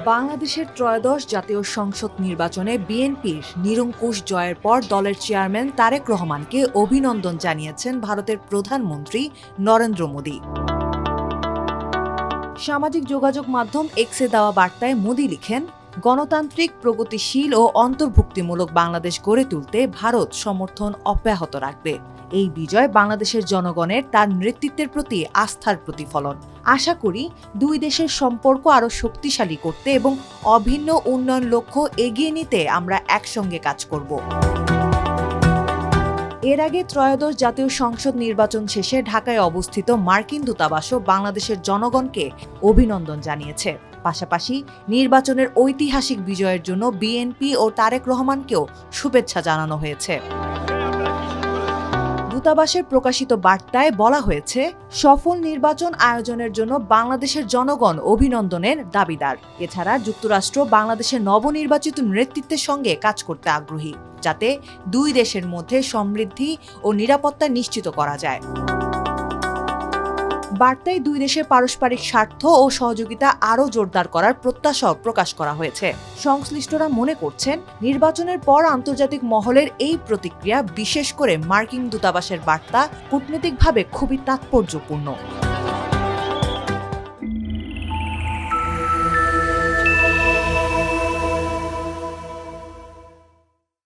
বাংলাদেশের ত্রয়োদশ জাতীয় সংসদ নির্বাচনে বিএনপির নিরঙ্কুশ জয়ের পর দলের চেয়ারম্যান তারেক রহমানকে অভিনন্দন জানিয়েছেন ভারতের প্রধানমন্ত্রী নরেন্দ্র মোদি। সামাজিক যোগাযোগ মাধ্যম এক্সে দেওয়া বার্তায় মোদি লিখেন, গণতান্ত্রিক, প্রগতিশীল ও অন্তর্ভুক্তিমূলক বাংলাদেশ গড়ে তুলতে ভারত সমর্থন অব্যাহত রাখবে। এই বিজয় বাংলাদেশের জনগণের তার নেতৃত্বের প্রতি আস্থার প্রতিফলন। আশা করি দুই দেশের সম্পর্ক আরও শক্তিশালী করতে এবং অভিন্ন উন্নয়ন লক্ষ্য এগিয়ে নিতে আমরা একসঙ্গে কাজ করব। এর আগে ত্রয়োদশ জাতীয় সংসদ নির্বাচন শেষে ঢাকায় অবস্থিত মার্কিন দূতাবাসও বাংলাদেশের জনগণকে অভিনন্দন জানিয়েছে। পাশাপাশি নির্বাচনের ঐতিহাসিক বিজয়ের জন্য বিএনপি ও তারেক রহমানকেও শুভেচ্ছা জানানো হয়েছে। দূতাবাসের প্রকাশিত বার্তায় বলা হয়েছে, সফল নির্বাচন আয়োজনের জন্য বাংলাদেশের জনগণ অভিনন্দনের দাবিদার। এছাড়া যুক্তরাষ্ট্র বাংলাদেশের নবনির্বাচিত নেতৃত্বের সঙ্গে কাজ করতে আগ্রহী, যাতে দুই দেশের মধ্যে সমৃদ্ধি ও নিরাপত্তা নিশ্চিত করা যায়। বার্তায় দুই দেশের পারস্পরিক স্বার্থ ও সহযোগিতা আরও জোরদার করার প্রত্যাশাও প্রকাশ করা হয়েছে। সংশ্লিষ্টরা মনে করছেন, নির্বাচনের পর আন্তর্জাতিক মহলের এই প্রতিক্রিয়া, বিশেষ করে মার্কিন দূতাবাসের বার্তা, কূটনৈতিকভাবে খুবই তাৎপর্যপূর্ণ।